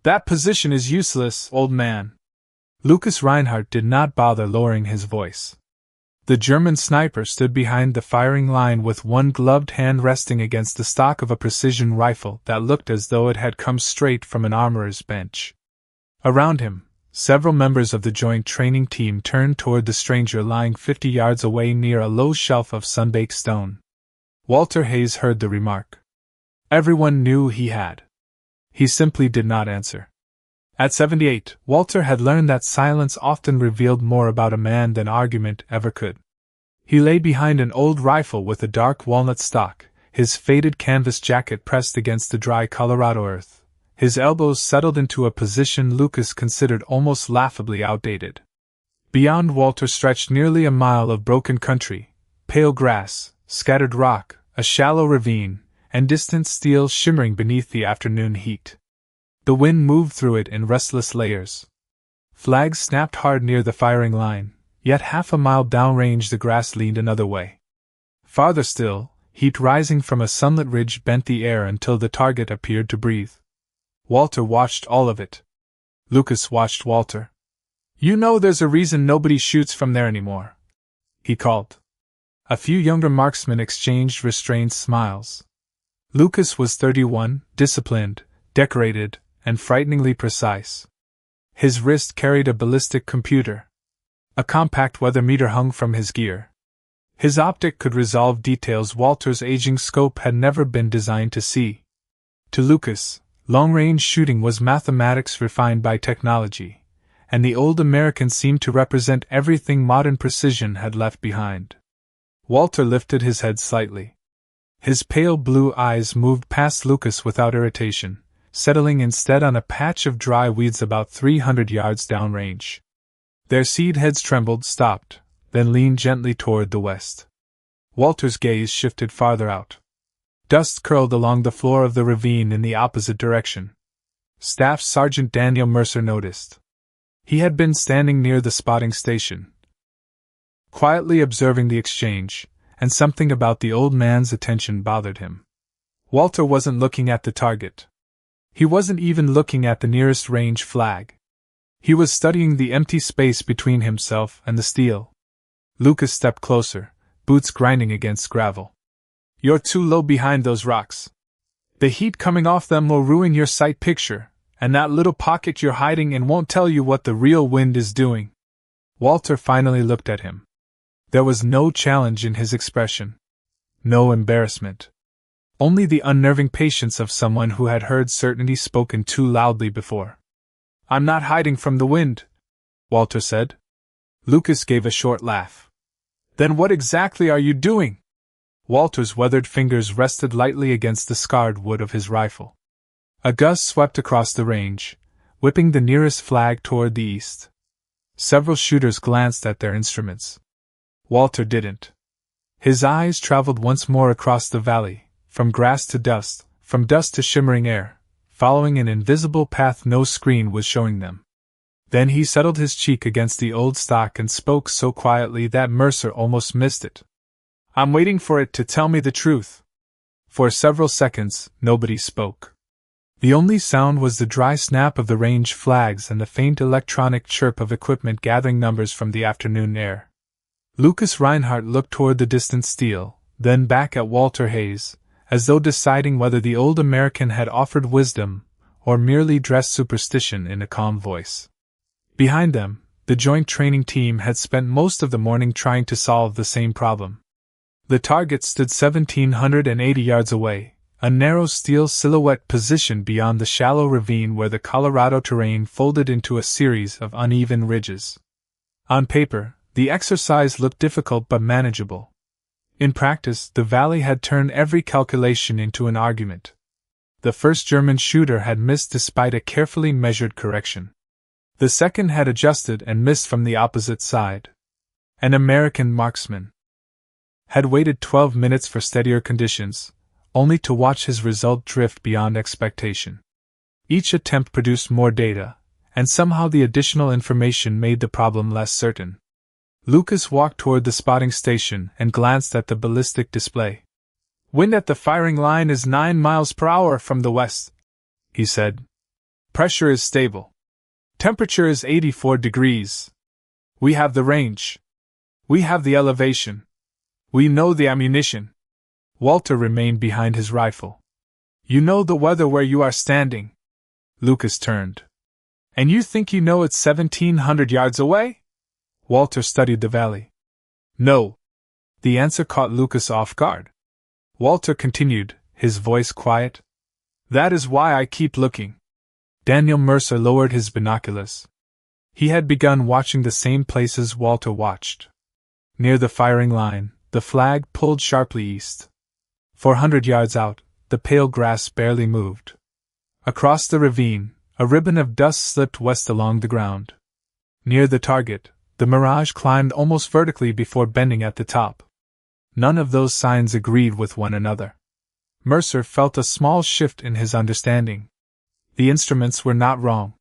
That position is useless, old man. Lucas Reinhardt did not bother lowering his voice. The German sniper stood behind the firing line with one gloved hand resting against the stock of a precision rifle that looked as though it had come straight from an armorer's bench. Around him, several members of the joint training team turned toward the stranger lying 50 yards away near a low shelf of sun-baked stone. Walter Hayes heard the remark. Everyone knew he had. He simply did not answer. At 78, Walter had learned that silence often revealed more about a man than argument ever could. He lay behind an old rifle with a dark walnut stock, his faded canvas jacket pressed against the dry Colorado earth, his elbows settled into a position Lucas considered almost laughably outdated. Beyond Walter stretched nearly a mile of broken country, pale grass, scattered rock, a shallow ravine, and distant steel shimmering beneath the afternoon heat. The wind moved through it in restless layers. Flags snapped hard near the firing line, yet half a mile downrange the grass leaned another way. Farther still, heat rising from a sunlit ridge bent the air until the target appeared to breathe. Walter watched all of it. Lucas watched Walter. "You know there's a reason nobody shoots from there anymore," he called. A few younger marksmen exchanged restrained smiles. Lucas was 31, disciplined, decorated, and frighteningly precise. His wrist carried a ballistic computer. A compact weather meter hung from his gear. His optic could resolve details Walter's aging scope had never been designed to see. To Lucas, long-range shooting was mathematics refined by technology, and the old American seemed to represent everything modern precision had left behind. Walter lifted his head slightly. His pale blue eyes moved past Lucas without irritation, settling instead on a patch of dry weeds about 300 yards downrange. Their seed heads trembled, stopped, then leaned gently toward the west. Walter's gaze shifted farther out. Dust curled along the floor of the ravine in the opposite direction. Staff Sergeant Daniel Mercer noticed. He had been standing near the spotting station, quietly observing the exchange, and something about the old man's attention bothered him. Walter wasn't looking at the target. He wasn't even looking at the nearest range flag. He was studying the empty space between himself and the steel. Lucas stepped closer, boots grinding against gravel. "You're too low behind those rocks. The heat coming off them will ruin your sight picture, and that little pocket you're hiding in won't tell you what the real wind is doing." Walter finally looked at him. There was no challenge in his expression. No embarrassment. Only the unnerving patience of someone who had heard certainty spoken too loudly before. "I'm not hiding from the wind," Walter said. Lucas gave a short laugh. "Then what exactly are you doing?" Walter's weathered fingers rested lightly against the scarred wood of his rifle. A gust swept across the range, whipping the nearest flag toward the east. Several shooters glanced at their instruments. Walter didn't. His eyes traveled once more across the valley, from grass to dust, from dust to shimmering air, following an invisible path no screen was showing them. Then he settled his cheek against the old stock and spoke so quietly that Mercer almost missed it. "I'm waiting for it to tell me the truth." For several seconds, nobody spoke. The only sound was the dry snap of the range flags and the faint electronic chirp of equipment gathering numbers from the afternoon air. Lucas Reinhardt looked toward the distant steel, then back at Walter Hayes, as though deciding whether the old American had offered wisdom, or merely dressed superstition in a calm voice. Behind them, the joint training team had spent most of the morning trying to solve the same problem. The target stood 1,780 yards away, a narrow steel silhouette positioned beyond the shallow ravine where the Colorado terrain folded into a series of uneven ridges. On paper, the exercise looked difficult but manageable. In practice, the valley had turned every calculation into an argument. The first German shooter had missed despite a carefully measured correction. The second had adjusted and missed from the opposite side. An American marksman had waited 12 minutes for steadier conditions, only to watch his result drift beyond expectation. Each attempt produced more data, and somehow the additional information made the problem less certain. Lucas walked toward the spotting station and glanced at the ballistic display. "Wind at the firing line is 9 miles per hour from the west," he said. Pressure is stable. Temperature is 84 degrees. We have the range. We have the elevation. We know the ammunition. Walter remained behind his rifle. You know the weather where you are standing. Lucas turned. And you think you know it's 1,700 yards away? Walter studied the valley. No. The answer caught Lucas off guard. Walter continued, his voice quiet. That is why I keep looking. Daniel Mercer lowered his binoculars. He had begun watching the same places Walter watched. Near the firing line, the flag pulled sharply east. 400 yards out, the pale grass barely moved. Across the ravine, a ribbon of dust slipped west along the ground. Near the target, the mirage climbed almost vertically before bending at the top. None of those signs agreed with one another. Mercer felt a small shift in his understanding. The instruments were not wrong.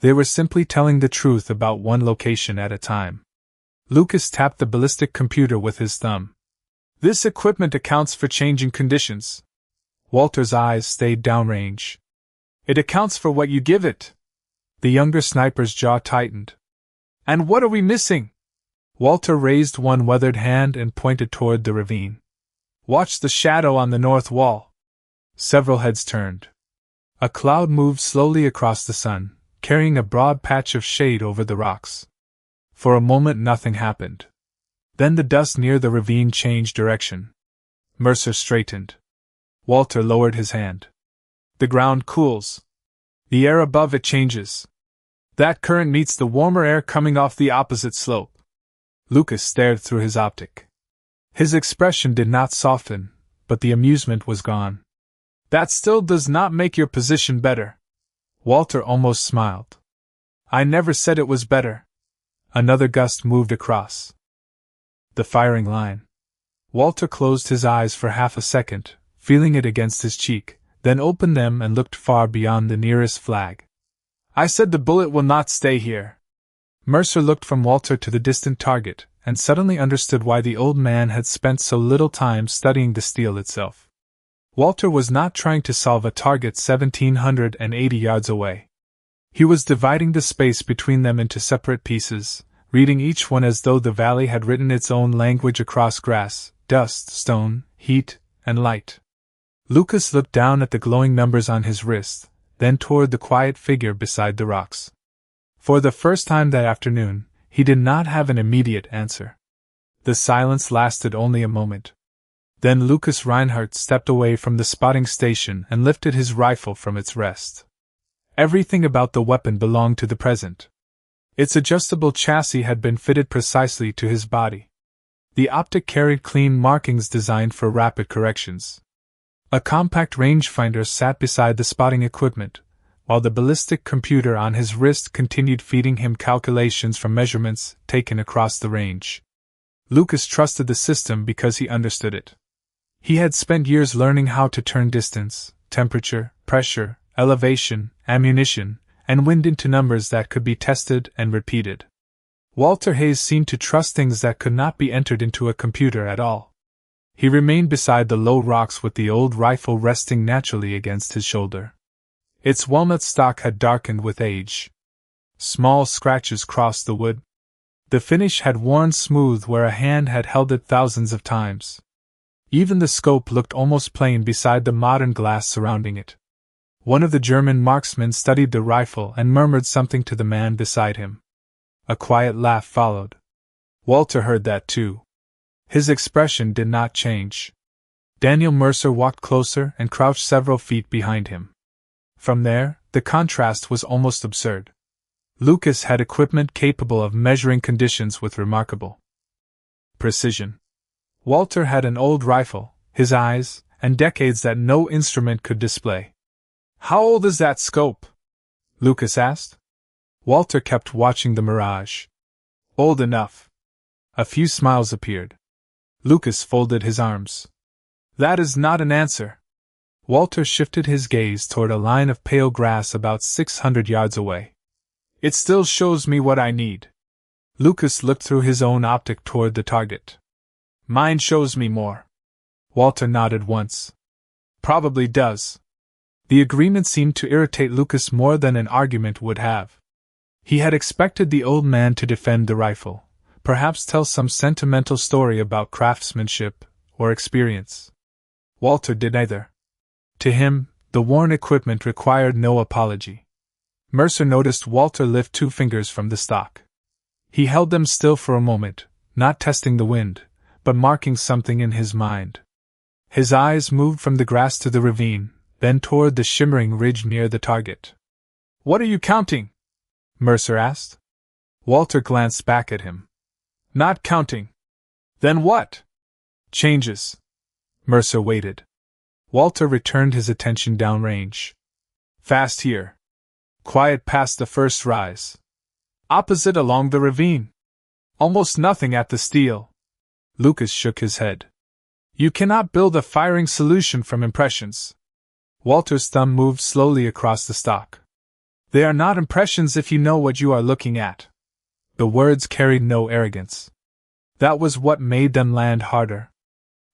They were simply telling the truth about one location at a time. Lucas tapped the ballistic computer with his thumb. This equipment accounts for changing conditions. Walter's eyes stayed downrange. It accounts for what you give it. The younger sniper's jaw tightened. And what are we missing? Walter raised one weathered hand and pointed toward the ravine. Watch the shadow on the north wall. Several heads turned. A cloud moved slowly across the sun, carrying a broad patch of shade over the rocks. For a moment nothing happened. Then the dust near the ravine changed direction. Mercer straightened. Walter lowered his hand. The ground cools. The air above it changes. That current meets the warmer air coming off the opposite slope. Lucas stared through his optic. His expression did not soften, but the amusement was gone. That still does not make your position better. Walter almost smiled. I never said it was better. Another gust moved across the firing line. Walter closed his eyes for half a second, feeling it against his cheek, then opened them and looked far beyond the nearest flag. I said the bullet will not stay here. Mercer looked from Walter to the distant target, and suddenly understood why the old man had spent so little time studying the steel itself. Walter was not trying to solve a target 1,780 yards away. He was dividing the space between them into separate pieces, reading each one as though the valley had written its own language across grass, dust, stone, heat, and light. Lucas looked down at the glowing numbers on his wrist, then toward the quiet figure beside the rocks. For the first time that afternoon, he did not have an immediate answer. The silence lasted only a moment. Then Lucas Reinhardt stepped away from the spotting station and lifted his rifle from its rest. Everything about the weapon belonged to the present. Its adjustable chassis had been fitted precisely to his body. The optic carried clean markings designed for rapid corrections. A compact rangefinder sat beside the spotting equipment, while the ballistic computer on his wrist continued feeding him calculations from measurements taken across the range. Lucas trusted the system because he understood it. He had spent years learning how to turn distance, temperature, pressure, elevation, ammunition, and wind into numbers that could be tested and repeated. Walter Hayes seemed to trust things that could not be entered into a computer at all. He remained beside the low rocks with the old rifle resting naturally against his shoulder. Its walnut stock had darkened with age. Small scratches crossed the wood. The finish had worn smooth where a hand had held it thousands of times. Even the scope looked almost plain beside the modern glass surrounding it. One of the German marksmen studied the rifle and murmured something to the man beside him. A quiet laugh followed. Walter heard that too. His expression did not change. Daniel Mercer walked closer and crouched several feet behind him. From there, the contrast was almost absurd. Lucas had equipment capable of measuring conditions with remarkable precision. Walter had an old rifle, his eyes, and decades that no instrument could display. How old is that scope? Lucas asked. Walter kept watching the mirage. Old enough. A few smiles appeared. Lucas folded his arms. That is not an answer. Walter shifted his gaze toward a line of pale grass about 600 yards away. It still shows me what I need. Lucas looked through his own optic toward the target. Mine shows me more. Walter nodded once. Probably does. The agreement seemed to irritate Lucas more than an argument would have. He had expected the old man to defend the rifle, perhaps tell some sentimental story about craftsmanship or experience. Walter did neither. To him, the worn equipment required no apology. Mercer noticed Walter lift 2 fingers from the stock. He held them still for a moment, not testing the wind, but marking something in his mind. His eyes moved from the grass to the ravine, then toward the shimmering ridge near the target. "What are you counting?" Mercer asked. Walter glanced back at him. "Not counting." "Then what?" "Changes." Mercer waited. Walter returned his attention downrange. "Fast here. Quiet past the first rise. Opposite along the ravine. Almost nothing at the steel." Lucas shook his head. "You cannot build a firing solution from impressions." Walter's thumb moved slowly across the stock. "They are not impressions if you know what you are looking at." The words carried no arrogance. That was what made them land harder.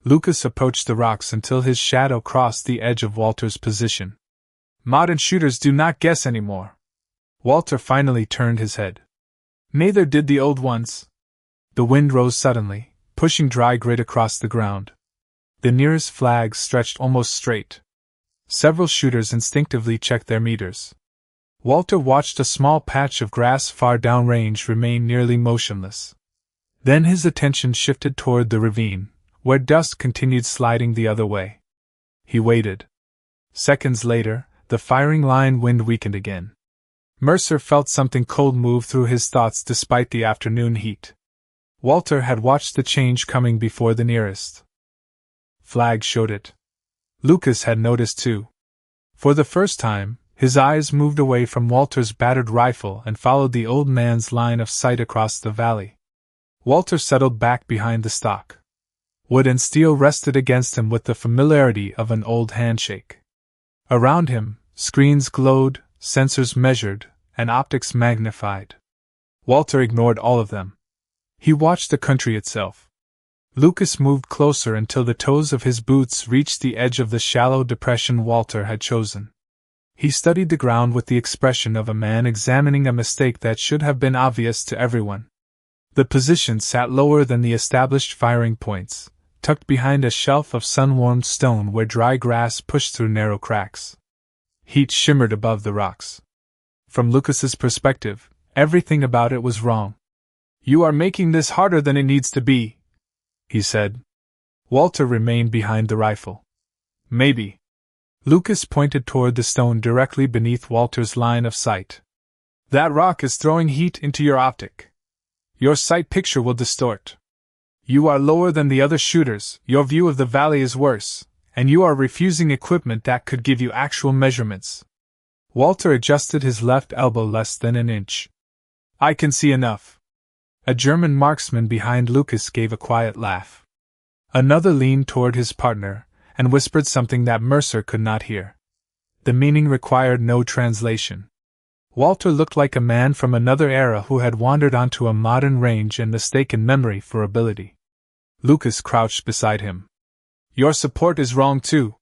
Lucas approached the rocks until his shadow crossed the edge of Walter's position. "Modern shooters do not guess anymore." Walter finally turned his head. "Neither did the old ones." The wind rose suddenly, pushing dry grit across the ground. The nearest flags stretched almost straight. Several shooters instinctively checked their meters. Walter watched a small patch of grass far downrange remain nearly motionless. Then his attention shifted toward the ravine, where dust continued sliding the other way. He waited. Seconds later, the firing line wind weakened again. Mercer felt something cold move through his thoughts despite the afternoon heat. Walter had watched the change coming before the nearest flag showed it. Lucas had noticed too. For the first time, his eyes moved away from Walter's battered rifle and followed the old man's line of sight across the valley. Walter settled back behind the stock. Wood and steel rested against him with the familiarity of an old handshake. Around him, screens glowed, sensors measured, and optics magnified. Walter ignored all of them. He watched the country itself. Lucas moved closer until the toes of his boots reached the edge of the shallow depression Walter had chosen. He studied the ground with the expression of a man examining a mistake that should have been obvious to everyone. The position sat lower than the established firing points, tucked behind a shelf of sun-warmed stone where dry grass pushed through narrow cracks. Heat shimmered above the rocks. From Lucas's perspective, everything about it was wrong. "You are making this harder than it needs to be," he said. Walter remained behind the rifle. "Maybe." Lucas pointed toward the stone directly beneath Walter's line of sight. "That rock is throwing heat into your optic. Your sight picture will distort. You are lower than the other shooters, your view of the valley is worse, and you are refusing equipment that could give you actual measurements." Walter adjusted his left elbow less than an inch. "I can see enough." A German marksman behind Lucas gave a quiet laugh. Another leaned toward his partner and whispered something that Mercer could not hear. The meaning required no translation. Walter looked like a man from another era who had wandered onto a modern range and mistaken memory for ability. Lucas crouched beside him. "Your support is wrong too."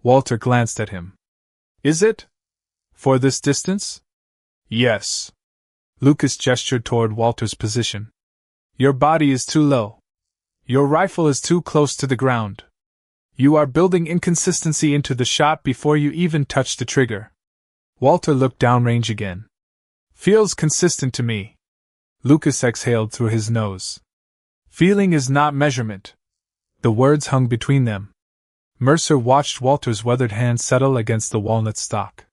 Walter glanced at him. "Is it? For this distance?" "Yes." Lucas gestured toward Walter's position. "Your body is too low. Your rifle is too close to the ground. You are building inconsistency into the shot before you even touch the trigger." Walter looked downrange again. "Feels consistent to me." Lucas exhaled through his nose. "Feeling is not measurement." The words hung between them. Mercer watched Walter's weathered hand settle against the walnut stock.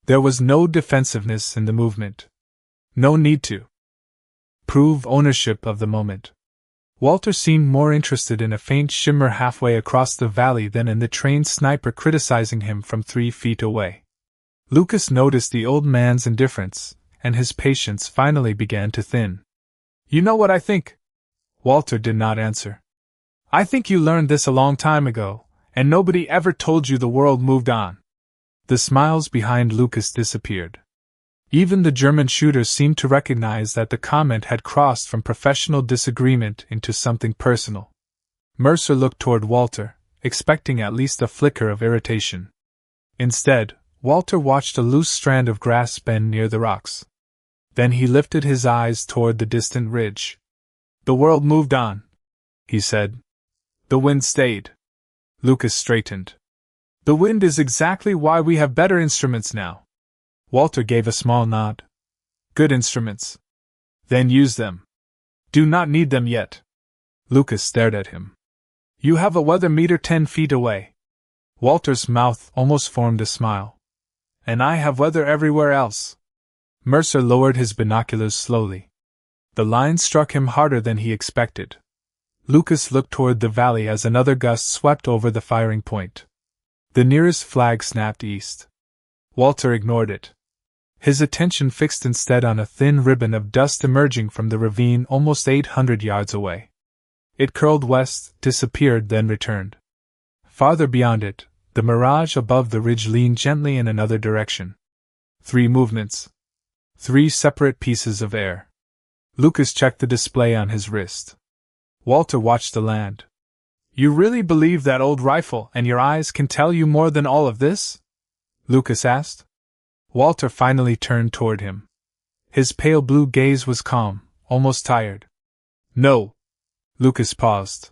There was no defensiveness in the movement. No need to prove ownership of the moment. Walter seemed more interested in a faint shimmer halfway across the valley than in the trained sniper criticizing him from 3 feet away. Lucas noticed the old man's indifference, and his patience finally began to thin. "You know what I think?" Walter did not answer. "I think you learned this a long time ago, and nobody ever told you the world moved on." The smiles behind Lucas disappeared. Even the German shooters seemed to recognize that the comment had crossed from professional disagreement into something personal. Mercer looked toward Walter, expecting at least a flicker of irritation. Instead, Walter watched a loose strand of grass bend near the rocks. Then he lifted his eyes toward the distant ridge. The world moved on, he said. The wind stayed. Lucas straightened. The wind is exactly why we have better instruments now. Walter gave a small nod. Good instruments. Then use them. Do not need them yet. Lucas stared at him. You have a weather meter 10 feet away. Walter's mouth almost formed a smile. And I have weather everywhere else. Mercer lowered his binoculars slowly. The line struck him harder than he expected. Lucas looked toward the valley as another gust swept over the firing point. The nearest flag snapped east. Walter ignored it. His attention fixed instead on a thin ribbon of dust emerging from the ravine almost 800 yards away. It curled west, disappeared, then returned. Farther beyond it, the mirage above the ridge leaned gently in another direction. 3 movements. 3 separate pieces of air. Lucas checked the display on his wrist. Walter watched the land. You really believe that old rifle and your eyes can tell you more than all of this? Lucas asked. Walter finally turned toward him. His pale blue gaze was calm, almost tired. No. Lucas paused.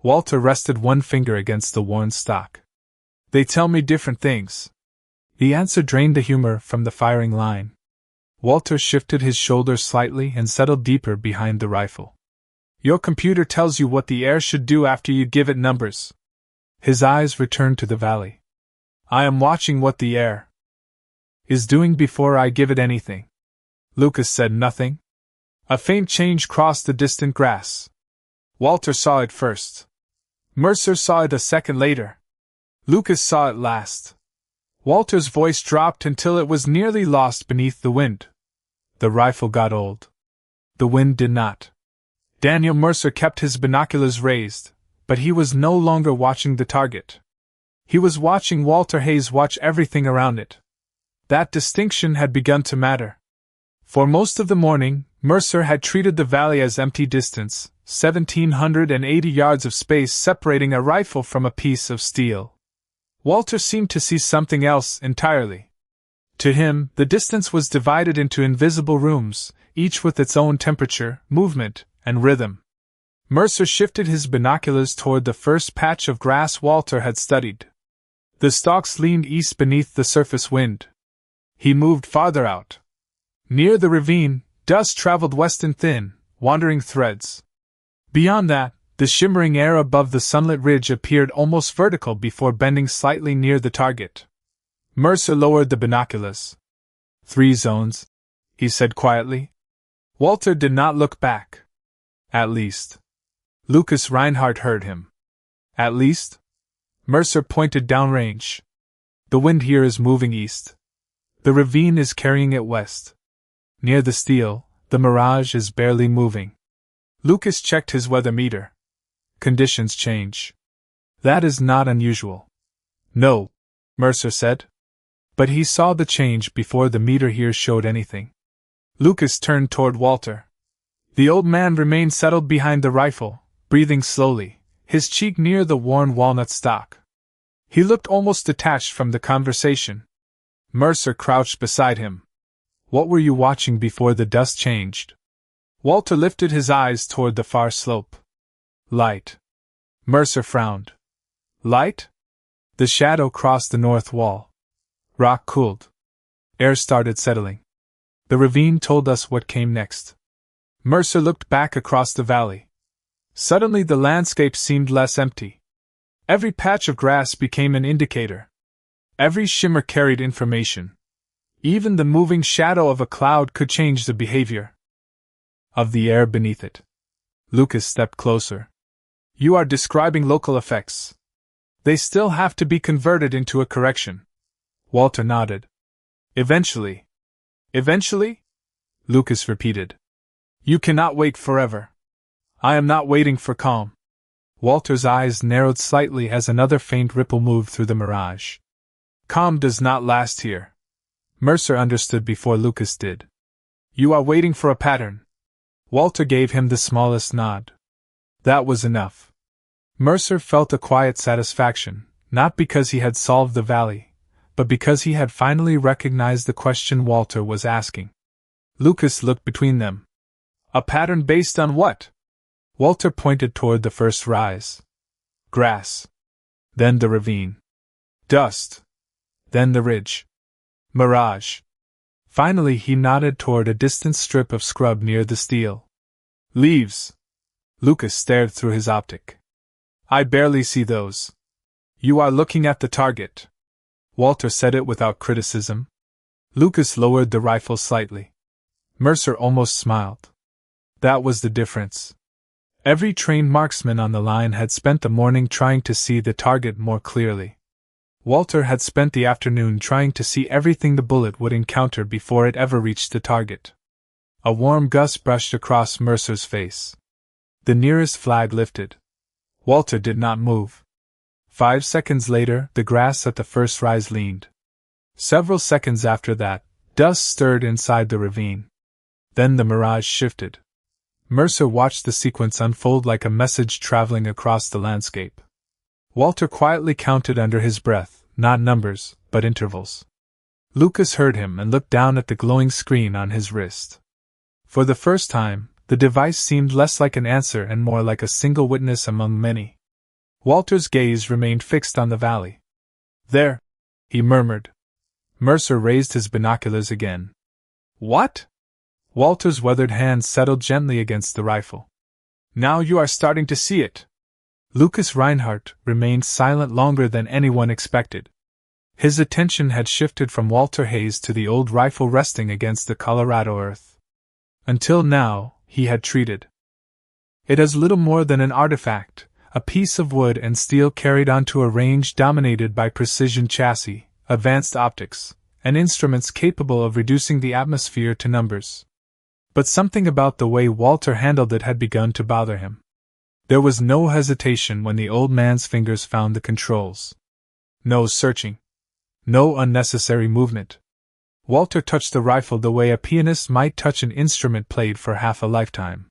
Walter rested one finger against the worn stock. They tell me different things. The answer drained the humor from the firing line. Walter shifted his shoulders slightly and settled deeper behind the rifle. Your computer tells you what the air should do after you give it numbers. His eyes returned to the valley. I am watching what the air is doing before I give it anything. Lucas said nothing. A faint change crossed the distant grass. Walter saw it first. Mercer saw it a second later. Lucas saw it last. Walter's voice dropped until it was nearly lost beneath the wind. The rifle got old. The wind did not. Daniel Mercer kept his binoculars raised, but he was no longer watching the target. He was watching Walter Hayes watch everything around it. That distinction had begun to matter. For most of the morning, Mercer had treated the valley as empty distance, 1,780 yards of space separating a rifle from a piece of steel. Walter seemed to see something else entirely. To him, the distance was divided into invisible rooms, each with its own temperature, movement, and rhythm. Mercer shifted his binoculars toward the first patch of grass Walter had studied. The stalks leaned east beneath the surface wind. He moved farther out. Near the ravine, dust traveled west in thin, wandering threads. Beyond that, the shimmering air above the sunlit ridge appeared almost vertical before bending slightly near the target. Mercer lowered the binoculars. 3 zones, he said quietly. Walter did not look back. At least. Lucas Reinhardt heard him. At least? Mercer pointed downrange. The wind here is moving east. The ravine is carrying it west. Near the steel, the mirage is barely moving. Lucas checked his weather meter. Conditions change. That is not unusual. No, Mercer said. But he saw the change before the meter here showed anything. Lucas turned toward Walter. The old man remained settled behind the rifle, breathing slowly, his cheek near the worn walnut stock. He looked almost detached from the conversation. Mercer crouched beside him. What were you watching before the dust changed? Walter lifted his eyes toward the far slope. Light. Mercer frowned. Light? The shadow crossed the north wall. Rock cooled. Air started settling. The ravine told us what came next. Mercer looked back across the valley. Suddenly the landscape seemed less empty. Every patch of grass became an indicator. Every shimmer carried information. Even the moving shadow of a cloud could change the behavior of the air beneath it. Lucas stepped closer. You are describing local effects. They still have to be converted into a correction. Walter nodded. Eventually. Eventually? Lucas repeated. You cannot wait forever. I am not waiting for calm. Walter's eyes narrowed slightly as another faint ripple moved through the mirage. Calm does not last here. Mercer understood before Lucas did. You are waiting for a pattern. Walter gave him the smallest nod. That was enough. Mercer felt a quiet satisfaction, not because he had solved the valley, but because he had finally recognized the question Walter was asking. Lucas looked between them. A pattern based on what? Walter pointed toward the first rise. Grass. Then the ravine. Dust. Then the ridge. Mirage. Finally he nodded toward a distant strip of scrub near the steel. Leaves. Lucas stared through his optic. I barely see those. You are looking at the target. Walter said it without criticism. Lucas lowered the rifle slightly. Mercer almost smiled. That was the difference. Every trained marksman on the line had spent the morning trying to see the target more clearly. Walter had spent the afternoon trying to see everything the bullet would encounter before it ever reached the target. A warm gust brushed across Mercer's face. The nearest flag lifted. Walter did not move. 5 seconds later, the grass at the first rise leaned. Several seconds after that, dust stirred inside the ravine. Then the mirage shifted. Mercer watched the sequence unfold like a message traveling across the landscape. Walter quietly counted under his breath, not numbers, but intervals. Lucas heard him and looked down at the glowing screen on his wrist. For the first time, the device seemed less like an answer and more like a single witness among many. Walter's gaze remained fixed on the valley. There, he murmured. Mercer raised his binoculars again. What? Walter's weathered hand settled gently against the rifle. Now you are starting to see it. Lucas Reinhardt remained silent longer than anyone expected. His attention had shifted from Walter Hayes to the old rifle resting against the Colorado earth. Until now, he had treated it as little more than an artifact, a piece of wood and steel carried onto a range dominated by precision chassis, advanced optics, and instruments capable of reducing the atmosphere to numbers. But something about the way Walter handled it had begun to bother him. There was no hesitation when the old man's fingers found the controls. No searching. No unnecessary movement. Walter touched the rifle the way a pianist might touch an instrument played for half a lifetime.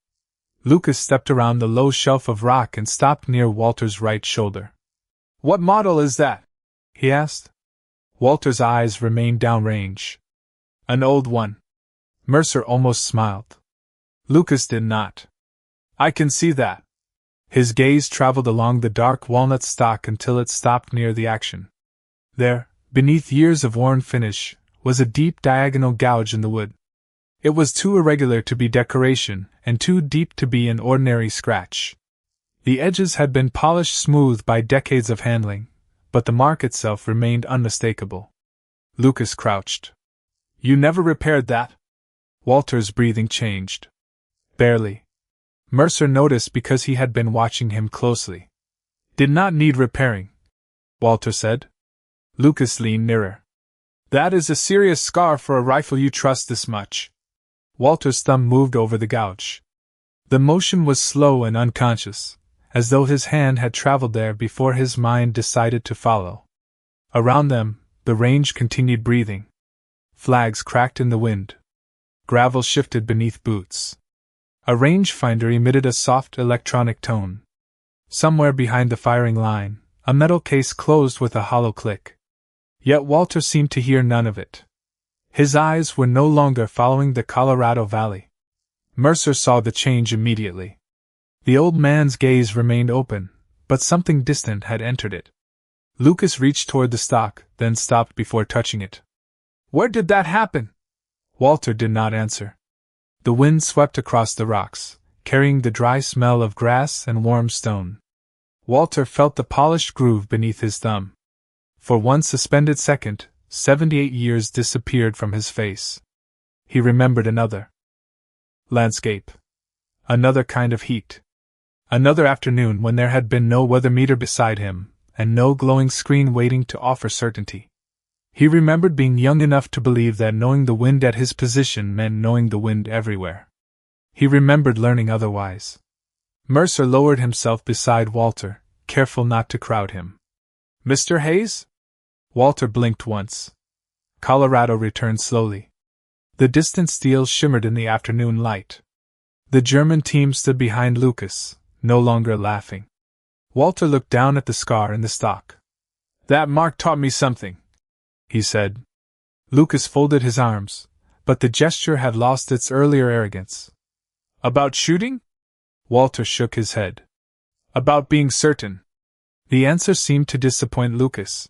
Lucas stepped around the low shelf of rock and stopped near Walter's right shoulder. What model is that? He asked. Walter's eyes remained downrange. An old one. Mercer almost smiled. Lucas did not. I can see that. His gaze traveled along the dark walnut stock until it stopped near the action. There, beneath years of worn finish, was a deep diagonal gouge in the wood. It was too irregular to be decoration, and too deep to be an ordinary scratch. The edges had been polished smooth by decades of handling, but the mark itself remained unmistakable. Lucas crouched. You never repaired that? Walter's breathing changed. Barely. Mercer noticed because he had been watching him closely. Did not need repairing, Walter said. Lucas leaned nearer. That is a serious scar for a rifle you trust this much. Walter's thumb moved over the gouge. The motion was slow and unconscious, as though his hand had traveled there before his mind decided to follow. Around them, the range continued breathing. Flags cracked in the wind. Gravel shifted beneath boots. A rangefinder emitted a soft electronic tone. Somewhere behind the firing line, a metal case closed with a hollow click. Yet Walter seemed to hear none of it. His eyes were no longer following the Colorado Valley. Mercer saw the change immediately. The old man's gaze remained open, but something distant had entered it. Lucas reached toward the stock, then stopped before touching it. Where did that happen? Walter did not answer. The wind swept across the rocks, carrying the dry smell of grass and warm stone. Walter felt the polished groove beneath his thumb. For one suspended second, 78 years disappeared from his face. He remembered another landscape. Another kind of heat. Another afternoon when there had been no weather meter beside him, and no glowing screen waiting to offer certainty. He remembered being young enough to believe that knowing the wind at his position meant knowing the wind everywhere. He remembered learning otherwise. Mercer lowered himself beside Walter, careful not to crowd him. Mr. Hayes? Walter blinked once. Colorado returned slowly. The distant steel shimmered in the afternoon light. The German team stood behind Lucas, no longer laughing. Walter looked down at the scar in the stock. That mark taught me something, he said. Lucas folded his arms, but the gesture had lost its earlier arrogance. About shooting? Walter shook his head. About being certain. The answer seemed to disappoint Lucas.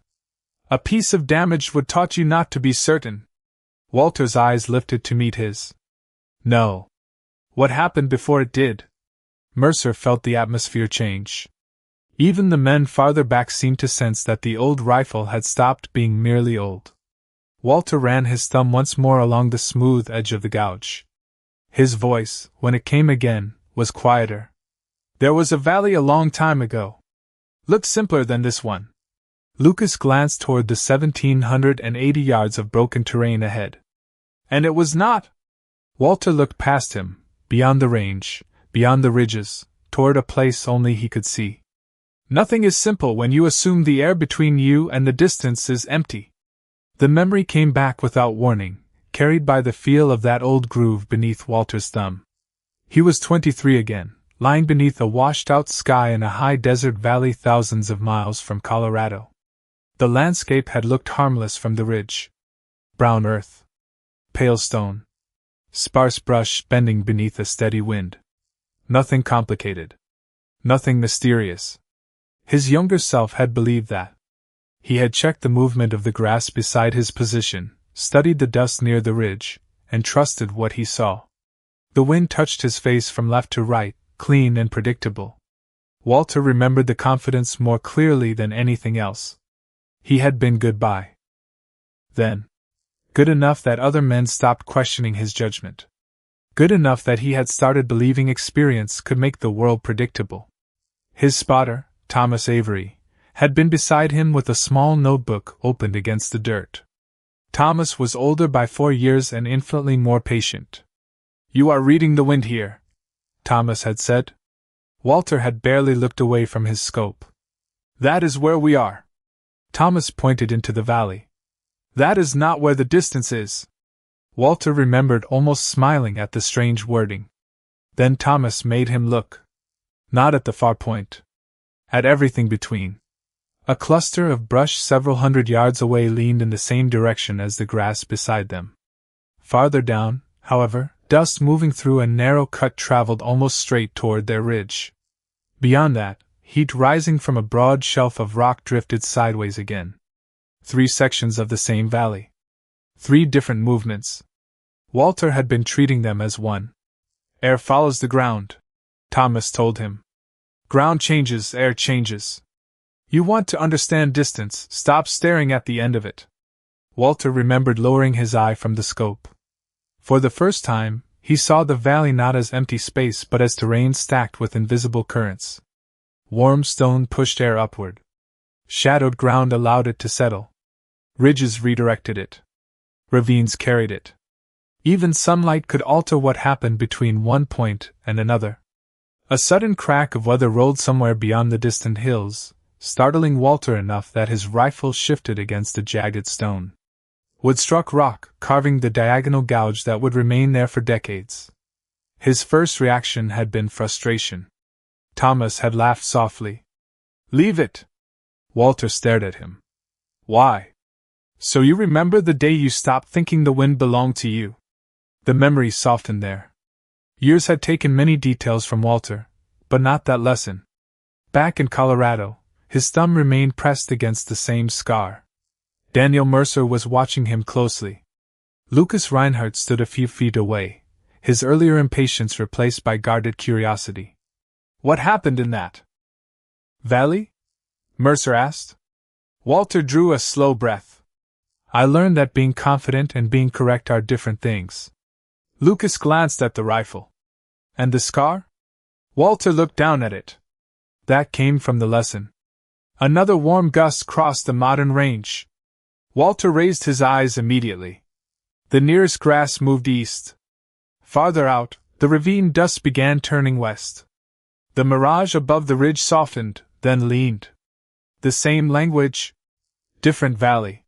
A piece of damage would taught you not to be certain. Walter's eyes lifted to meet his. No. What happened before it did? Mercer felt the atmosphere change. Even the men farther back seemed to sense that the old rifle had stopped being merely old. Walter ran his thumb once more along the smooth edge of the gouge. His voice, when it came again, was quieter. There was a valley a long time ago. Looked simpler than this one. Lucas glanced toward the 1,780 yards of broken terrain ahead. And it was not. Walter looked past him, beyond the range, beyond the ridges, toward a place only he could see. Nothing is simple when you assume the air between you and the distance is empty. The memory came back without warning, carried by the feel of that old groove beneath Walter's thumb. He was 23 again, lying beneath a washed-out sky in a high desert valley thousands of miles from Colorado. The landscape had looked harmless from the ridge. Brown earth. Pale stone. Sparse brush bending beneath a steady wind. Nothing complicated. Nothing mysterious. His younger self had believed that. He had checked the movement of the grass beside his position, studied the dust near the ridge, and trusted what he saw. The wind touched his face from left to right, clean and predictable. Walter remembered the confidence more clearly than anything else. He had been good by then. Good enough that other men stopped questioning his judgment. Good enough that he had started believing experience could make the world predictable. His spotter, Thomas Avery, had been beside him with a small notebook opened against the dirt. Thomas was older by 4 years and infinitely more patient. "You are reading the wind here," Thomas had said. Walter had barely looked away from his scope. "That is where we are." Thomas pointed into the valley. "That is not where the distance is." Walter remembered almost smiling at the strange wording. Then Thomas made him look. Not at the far point. At everything between. A cluster of brush several hundred yards away leaned in the same direction as the grass beside them. Farther down, however, dust moving through a narrow cut traveled almost straight toward their ridge. Beyond that, heat rising from a broad shelf of rock drifted sideways again. 3 sections of the same valley. 3 different movements. Walter had been treating them as one. "Air follows the ground," Thomas told him. "Ground changes, air changes. You want to understand distance, stop staring at the end of it." Walter remembered lowering his eye from the scope. For the first time, he saw the valley not as empty space but as terrain stacked with invisible currents. Warm stone pushed air upward. Shadowed ground allowed it to settle. Ridges redirected it. Ravines carried it. Even sunlight could alter what happened between one point and another. A sudden crack of weather rolled somewhere beyond the distant hills, startling Walter enough that his rifle shifted against a jagged stone. Wood struck rock, carving the diagonal gouge that would remain there for decades. His first reaction had been frustration. Thomas had laughed softly. "Leave it!" Walter stared at him. "Why?" "So you remember the day you stopped thinking the wind belonged to you?" The memory softened there. Years had taken many details from Walter, but not that lesson. Back in Colorado, his thumb remained pressed against the same scar. Daniel Mercer was watching him closely. Lucas Reinhardt stood a few feet away, his earlier impatience replaced by guarded curiosity. "What happened in that valley?" Mercer asked. Walter drew a slow breath. "I learned that being confident and being correct are different things." Lucas glanced at the rifle. "And the scar?" Walter looked down at it. "That came from the lesson." Another warm gust crossed the modern range. Walter raised his eyes immediately. The nearest grass moved east. Farther out, the ravine dust began turning west. The mirage above the ridge softened, then leaned. The same language. Different valley.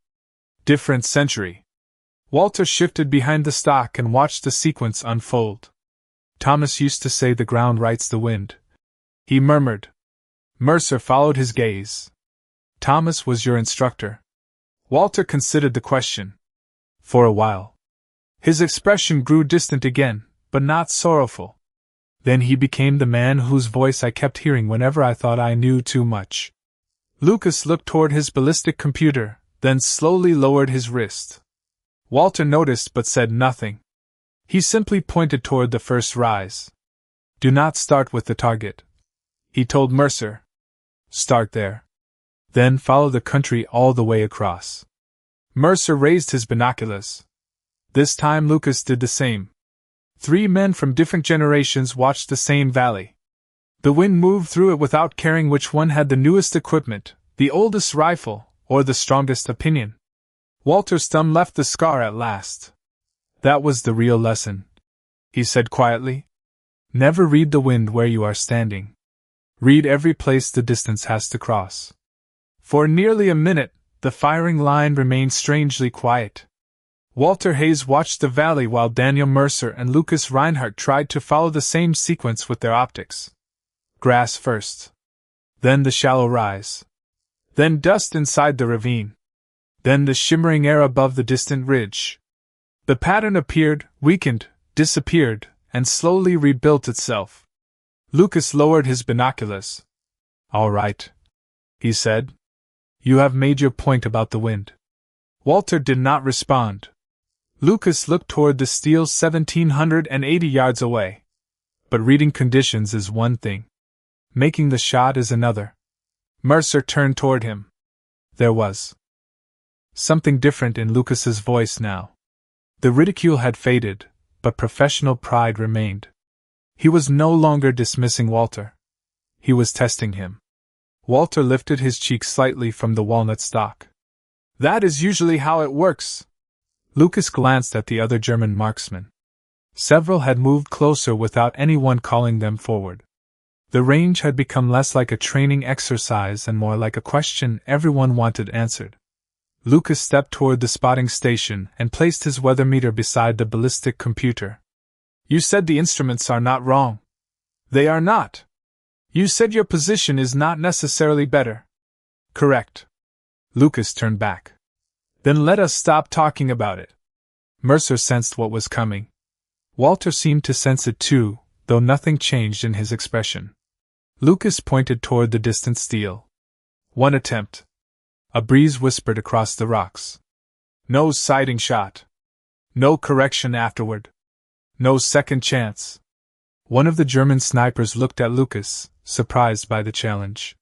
Different century. Walter shifted behind the stock and watched the sequence unfold. "Thomas used to say the ground writes the wind," he murmured. Mercer followed his gaze. "Thomas was your instructor?" Walter considered the question. For a while. His expression grew distant again, but not sorrowful. Then he became the man whose voice I kept hearing whenever I thought I knew too much. Lucas looked toward his ballistic computer, then slowly lowered his wrist. Walter noticed but said nothing. He simply pointed toward the first rise. Do not start with the target, he told Mercer. Start there. Then follow the country all the way across. Mercer raised his binoculars. This time Lucas did the same. 3 men from different generations watched the same valley. The wind moved through it without caring which one had the newest equipment, the oldest rifle, or the strongest opinion. Walter's thumb left the scar at last. That was the real lesson, he said quietly. Never read the wind where you are standing. Read every place the distance has to cross. For nearly a minute, the firing line remained strangely quiet. Walter Hayes watched the valley while Daniel Mercer and Lucas Reinhardt tried to follow the same sequence with their optics. Grass first. Then the shallow rise. Then dust inside the ravine. Then the shimmering air above the distant ridge. The pattern appeared, weakened, disappeared, and slowly rebuilt itself. Lucas lowered his binoculars. All right, he said. You have made your point about the wind. Walter did not respond. Lucas looked toward the steel 1,780 yards away. But reading conditions is one thing. Making the shot is another. Mercer turned toward him. There was something different in Lucas's voice now. The ridicule had faded, but professional pride remained. He was no longer dismissing Walter. He was testing him. Walter lifted his cheek slightly from the walnut stalk. That is usually how it works. Lucas glanced at the other German marksmen. Several had moved closer without anyone calling them forward. The range had become less like a training exercise and more like a question everyone wanted answered. Lucas stepped toward the spotting station and placed his weather meter beside the ballistic computer. You said the instruments are not wrong. They are not. You said your position is not necessarily better. Correct. Lucas turned back. Then let us stop talking about it. Mercer sensed what was coming. Walter seemed to sense it too, though nothing changed in his expression. Lucas pointed toward the distant steel. One attempt. A breeze whispered across the rocks. No sighting shot. No correction afterward. No second chance. One of the German snipers looked at Lucas, surprised by the challenge.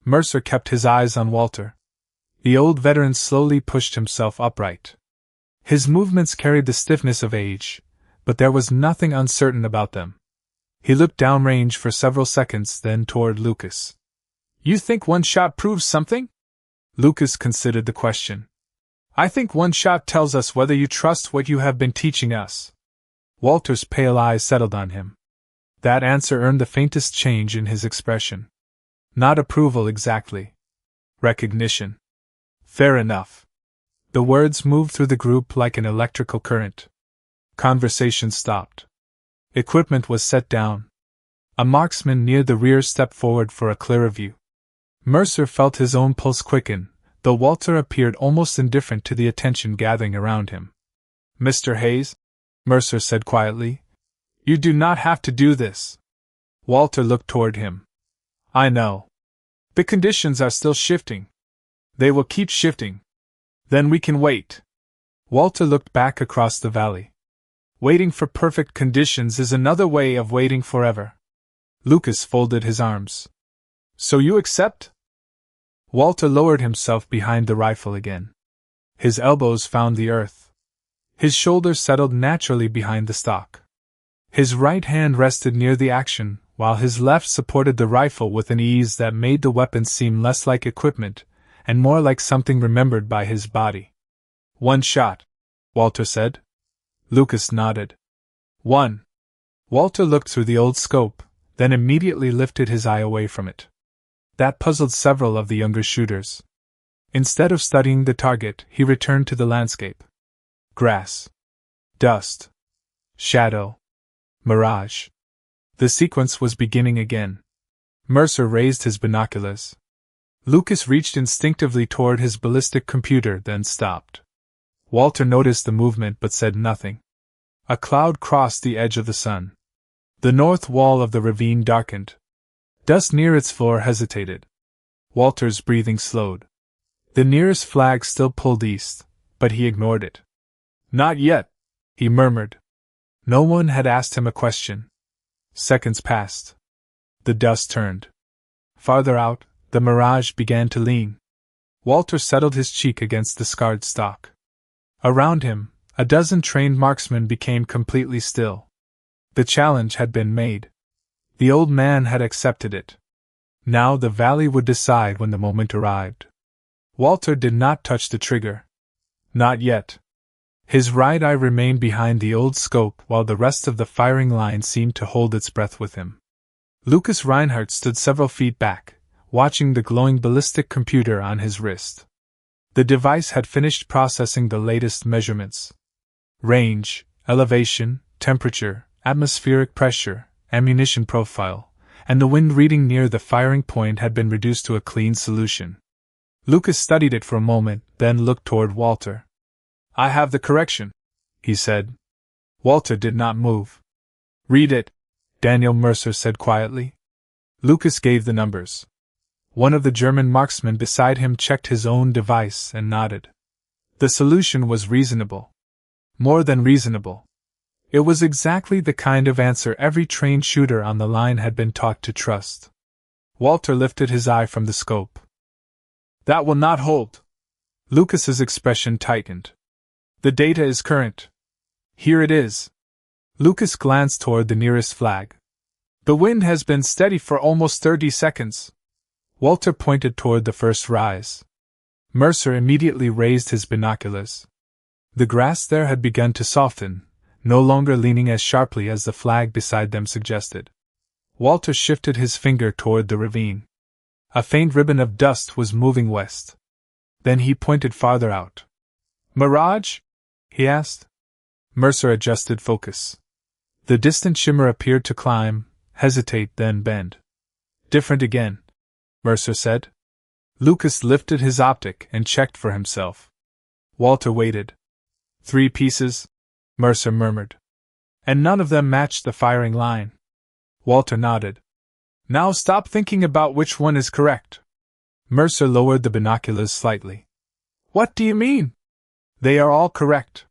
Mercer kept his eyes on Walter. The old veteran slowly pushed himself upright. His movements carried the stiffness of age, but there was nothing uncertain about them. He looked downrange for several seconds, then toward Lucas. You think one shot proves something? Lucas considered the question. I think one shot tells us whether you trust what you have been teaching us. Walter's pale eyes settled on him. That answer earned the faintest change in his expression. Not approval exactly. Recognition. Fair enough. The words moved through the group like an electrical current. Conversation stopped. Equipment was set down. A marksman near the rear stepped forward for a clearer view. Mercer felt his own pulse quicken, though Walter appeared almost indifferent to the attention gathering around him. Mr. Hayes, Mercer said quietly, you do not have to do this. Walter looked toward him. I know. The conditions are still shifting. They will keep shifting. Then we can wait. Walter looked back across the valley. Waiting for perfect conditions is another way of waiting forever. Lucas folded his arms. So you accept? Walter lowered himself behind the rifle again. His elbows found the earth. His shoulders settled naturally behind the stock. His right hand rested near the action, while his left supported the rifle with an ease that made the weapon seem less like equipment, and more like something remembered by his body. One shot, Walter said. Lucas nodded. One. Walter looked through the old scope, then immediately lifted his eye away from it. That puzzled several of the younger shooters. Instead of studying the target, he returned to the landscape. Grass. Dust. Shadow. Mirage. The sequence was beginning again. Mercer raised his binoculars. Lucas reached instinctively toward his ballistic computer, then stopped. Walter noticed the movement but said nothing. A cloud crossed the edge of the sun. The north wall of the ravine darkened. Dust near its floor hesitated. Walter's breathing slowed. The nearest flag still pulled east, but he ignored it. "Not yet," he murmured. No one had asked him a question. Seconds passed. The dust turned. Farther out, the mirage began to lean. Walter settled his cheek against the scarred stock. Around him, a dozen trained marksmen became completely still. The challenge had been made. The old man had accepted it. Now the valley would decide when the moment arrived. Walter did not touch the trigger. Not yet. His right eye remained behind the old scope while the rest of the firing line seemed to hold its breath with him. Lucas Reinhardt stood several feet back, watching the glowing ballistic computer on his wrist. The device had finished processing the latest measurements. Range, elevation, temperature, atmospheric pressure, ammunition profile, and the wind reading near the firing point had been reduced to a clean solution. Lucas studied it for a moment, then looked toward Walter. "I have the correction," he said. Walter did not move. "Read it," Daniel Mercer said quietly. Lucas gave the numbers. One of the German marksmen beside him checked his own device and nodded. The solution was reasonable. More than reasonable. It was exactly the kind of answer every trained shooter on the line had been taught to trust. Walter lifted his eye from the scope. "That will not hold." Lucas's expression tightened. "The data is current. Here it is." Lucas glanced toward the nearest flag. "The wind has been steady for almost 30 seconds. Walter pointed toward the first rise. Mercer immediately raised his binoculars. The grass there had begun to soften, no longer leaning as sharply as the flag beside them suggested. Walter shifted his finger toward the ravine. A faint ribbon of dust was moving west. Then he pointed farther out. "Mirage?" he asked. Mercer adjusted focus. The distant shimmer appeared to climb, hesitate, then bend. "Different again," Mercer said. Lucas lifted his optic and checked for himself. Walter waited. "3 pieces," Mercer murmured. "And none of them matched the firing line." Walter nodded. "Now stop thinking about which one is correct." Mercer lowered the binoculars slightly. "What do you mean?" "They are all correct."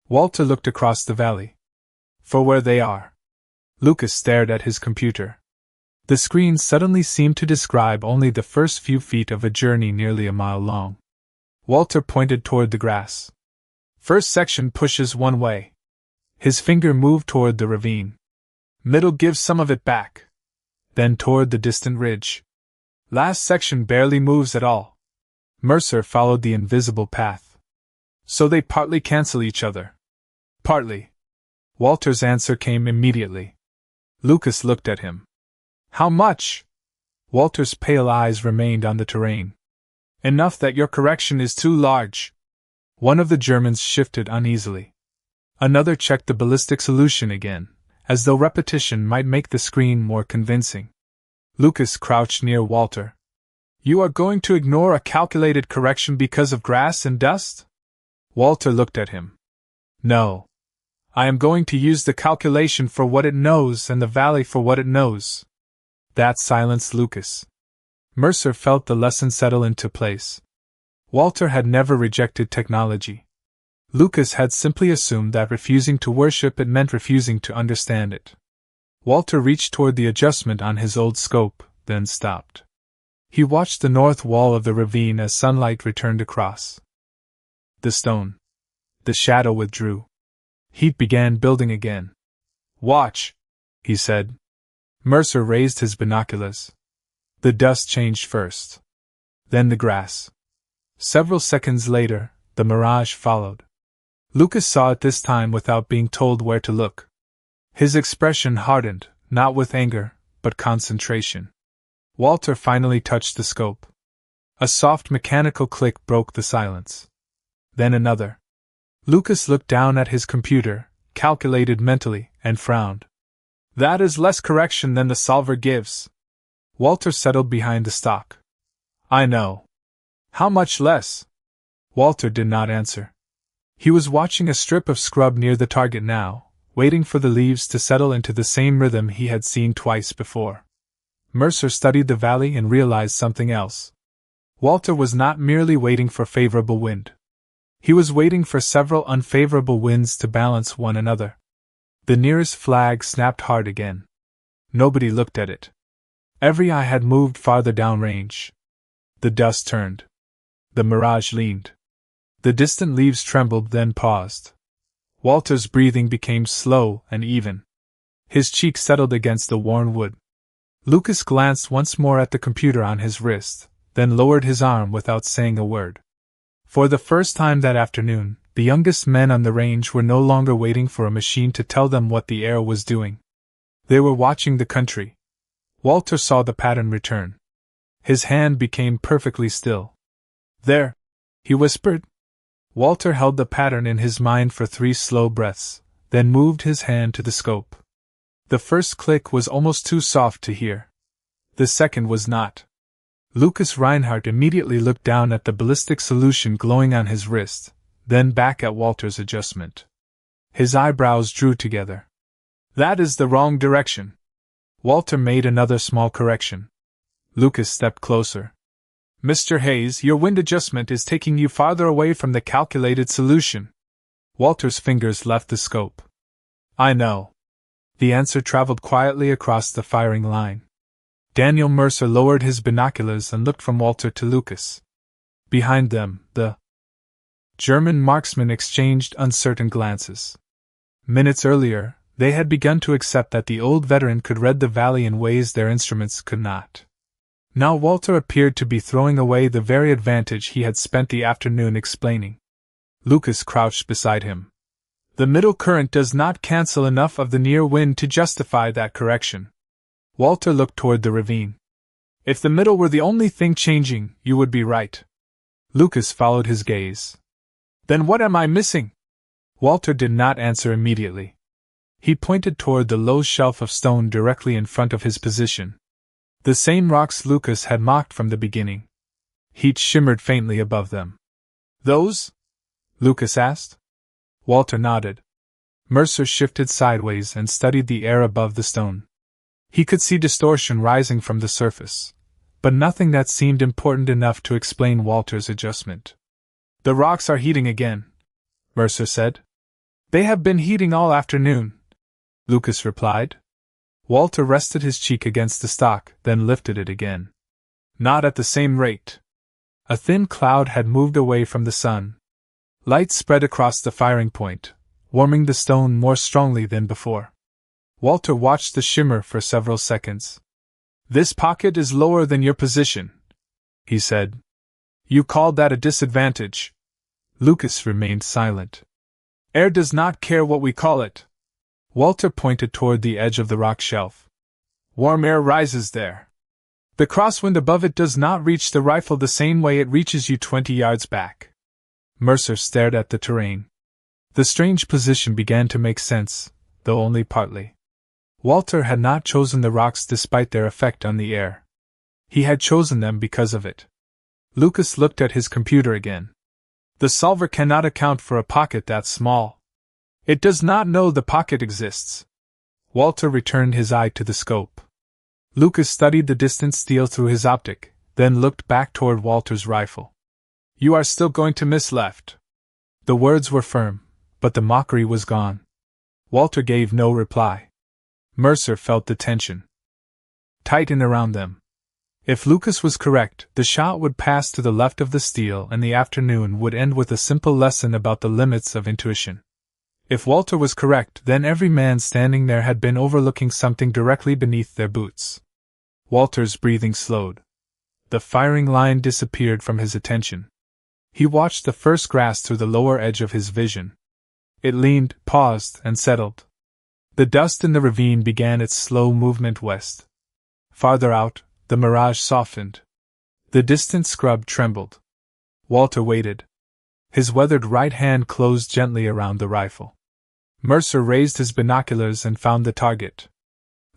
Walter looked across the valley. "For where they are." Lucas stared at his computer. The screen suddenly seemed to describe only the first few feet of a journey nearly a mile long. Walter pointed toward the grass. "First section pushes one way." His finger moved toward the ravine. "Middle gives some of it back." Then toward the distant ridge. "Last section barely moves at all." Mercer followed the invisible path. "So they partly cancel each other." "Partly." Walter's answer came immediately. Lucas looked at him. "How much?" Walter's pale eyes remained on the terrain. "Enough that your correction is too large." One of the Germans shifted uneasily. Another checked the ballistic solution again, as though repetition might make the screen more convincing. Lucas crouched near Walter. "You are going to ignore a calculated correction because of grass and dust?" Walter looked at him. "No. I am going to use the calculation for what it knows and the valley for what it knows." That silenced Lucas. Mercer felt the lesson settle into place. Walter had never rejected technology. Lucas had simply assumed that refusing to worship it meant refusing to understand it. Walter reached toward the adjustment on his old scope, then stopped. He watched the north wall of the ravine as sunlight returned across the stone. The shadow withdrew. Heat began building again. "Watch," he said. Mercer raised his binoculars. The dust changed first. Then the grass. Several seconds later, the mirage followed. Lucas saw it this time without being told where to look. His expression hardened, not with anger, but concentration. Walter finally touched the scope. A soft mechanical click broke the silence. Then another. Lucas looked down at his computer, calculated mentally, and frowned. "That is less correction than the solver gives." Walter settled behind the stock. I know. How much less? Walter did not answer. He was watching a strip of scrub near the target now, waiting for the leaves to settle into the same rhythm he had seen twice before. Mercer studied the valley and realized something else. Walter was not merely waiting for favorable wind. He was waiting for several unfavorable winds to balance one another. The nearest flag snapped hard again. Nobody looked at it. Every eye had moved farther downrange. The dust turned. The mirage leaned. The distant leaves trembled, then paused. Walter's breathing became slow and even. His cheek settled against the worn wood. Lucas glanced once more at the computer on his wrist, then lowered his arm without saying a word. For the first time that afternoon, the youngest men on the range were no longer waiting for a machine to tell them what the air was doing. They were watching the country. Walter saw the pattern return. His hand became perfectly still. There, he whispered. Walter held the pattern in his mind for 3 slow breaths, then moved his hand to the scope. The first click was almost too soft to hear. The second was not. Lucas Reinhardt immediately looked down at the ballistic solution glowing on his wrist, then back at Walter's adjustment. His eyebrows drew together. That is the wrong direction. Walter made another small correction. Lucas stepped closer. Mr. Hayes, your wind adjustment is taking you farther away from the calculated solution. Walter's fingers left the scope. I know. The answer traveled quietly across the firing line. Daniel Mercer lowered his binoculars and looked from Walter to Lucas. Behind them, the German marksmen exchanged uncertain glances. Minutes earlier, they had begun to accept that the old veteran could read the valley in ways their instruments could not. Now Walter appeared to be throwing away the very advantage he had spent the afternoon explaining. Lucas crouched beside him. The middle current does not cancel enough of the near wind to justify that correction. Walter looked toward the ravine. If the middle were the only thing changing, you would be right. Lucas followed his gaze. Then what am I missing? Walter did not answer immediately. He pointed toward the low shelf of stone directly in front of his position. The same rocks Lucas had mocked from the beginning. Heat shimmered faintly above them. Those? Lucas asked. Walter nodded. Mercer shifted sideways and studied the air above the stone. He could see distortion rising from the surface, but nothing that seemed important enough to explain Walter's adjustment. The rocks are heating again, Mercer said. They have been heating all afternoon, Lucas replied. Walter rested his cheek against the stock, then lifted it again. Not at the same rate. A thin cloud had moved away from the sun. Light spread across the firing point, warming the stone more strongly than before. Walter watched the shimmer for several seconds. This pocket is lower than your position, he said. You called that a disadvantage. Lucas remained silent. Air does not care what we call it. Walter pointed toward the edge of the rock shelf. Warm air rises there. The crosswind above it does not reach the rifle the same way it reaches you 20 yards back. Mercer stared at the terrain. The strange position began to make sense, though only partly. Walter had not chosen the rocks despite their effect on the air. He had chosen them because of it. Lucas looked at his computer again. The solver cannot account for a pocket that small. It does not know the pocket exists. Walter returned his eye to the scope. Lucas studied the distant steel through his optic, then looked back toward Walter's rifle. You are still going to miss left. The words were firm, but the mockery was gone. Walter gave no reply. Mercer felt the tension tighten around them. If Lucas was correct, the shot would pass to the left of the steel and the afternoon would end with a simple lesson about the limits of intuition. If Walter was correct, then every man standing there had been overlooking something directly beneath their boots. Walter's breathing slowed. The firing line disappeared from his attention. He watched the first grass through the lower edge of his vision. It leaned, paused, and settled. The dust in the ravine began its slow movement west. Farther out, the mirage softened. The distant scrub trembled. Walter waited. His weathered right hand closed gently around the rifle. Mercer raised his binoculars and found the target.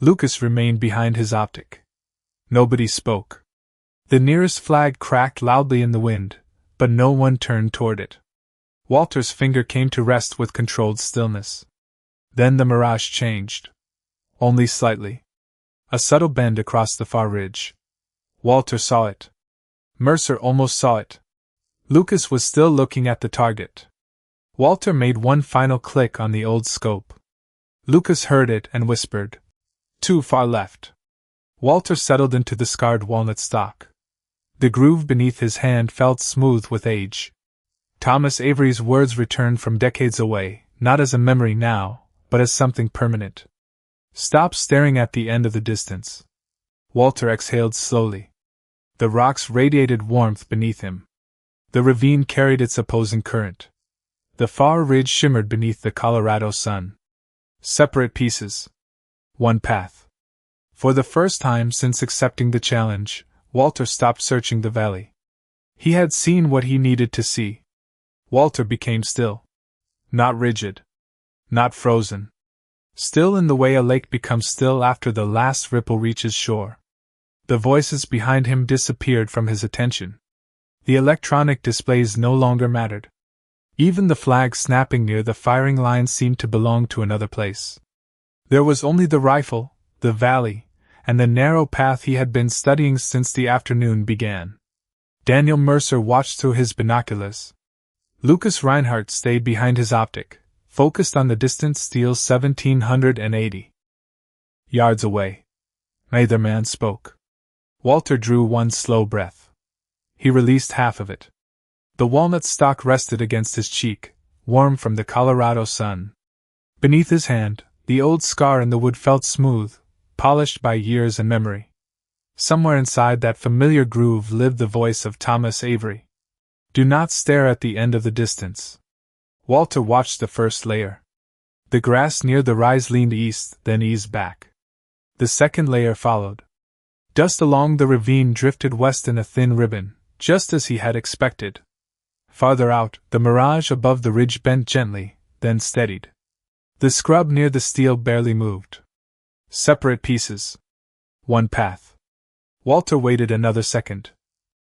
Lucas remained behind his optic. Nobody spoke. The nearest flag cracked loudly in the wind, but no one turned toward it. Walter's finger came to rest with controlled stillness. Then the mirage changed. Only slightly. A subtle bend across the far ridge. Walter saw it. Mercer almost saw it. Lucas was still looking at the target. Walter made one final click on the old scope. Lucas heard it and whispered, "Too far left." Walter settled into the scarred walnut stock. The groove beneath his hand felt smooth with age. Thomas Avery's words returned from decades away, not as a memory now, but as something permanent. "Stop staring at the end of the distance." Walter exhaled slowly. The rocks radiated warmth beneath him. The ravine carried its opposing current. The far ridge shimmered beneath the Colorado sun. Separate pieces. One path. For the first time since accepting the challenge, Walter stopped searching the valley. He had seen what he needed to see. Walter became still. Not rigid. Not frozen. Still in the way a lake becomes still after the last ripple reaches shore. The voices behind him disappeared from his attention. The electronic displays no longer mattered. Even the flag snapping near the firing line seemed to belong to another place. There was only the rifle, the valley, and the narrow path he had been studying since the afternoon began. Daniel Mercer watched through his binoculars. Lucas Reinhardt stayed behind his optic, focused on the distant steel 1780 yards away. Neither man spoke. Walter drew one slow breath. He released half of it. The walnut stalk rested against his cheek, warm from the Colorado sun. Beneath his hand, the old scar in the wood felt smooth, polished by years and memory. Somewhere inside that familiar groove lived the voice of Thomas Avery. "Do not stare at the end of the distance." Walter watched the first layer. The grass near the rise leaned east, then eased back. The second layer followed. Dust along the ravine drifted west in a thin ribbon, just as he had expected. Farther out, the mirage above the ridge bent gently, then steadied. The scrub near the steel barely moved. Separate pieces. One path. Walter waited another second.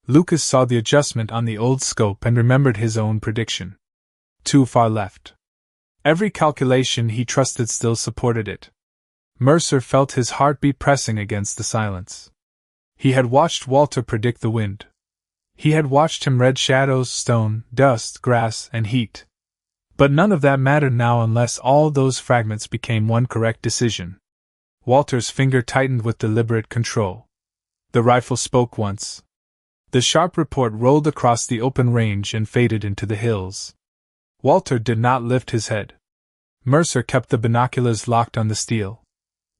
Lucas saw the adjustment on the old scope and remembered his own prediction. Too far left. Every calculation he trusted still supported it. Mercer felt his heartbeat pressing against the silence. He had watched Walter predict the wind. He had watched him read shadows, stone, dust, grass, and heat. But none of that mattered now unless all those fragments became one correct decision. Walter's finger tightened with deliberate control. The rifle spoke once. The sharp report rolled across the open range and faded into the hills. Walter did not lift his head. Mercer kept the binoculars locked on the steel.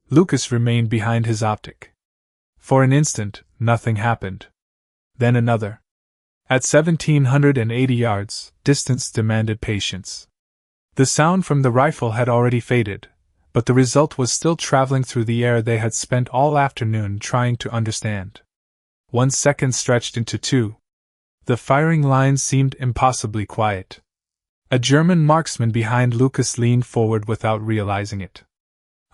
Lucas remained behind his optic. For an instant, nothing happened. Then another. At 1780 yards, distance demanded patience. The sound from the rifle had already faded, but the result was still traveling through the air they had spent all afternoon trying to understand. 1 second stretched into 2. The firing line seemed impossibly quiet. A German marksman behind Lucas leaned forward without realizing it.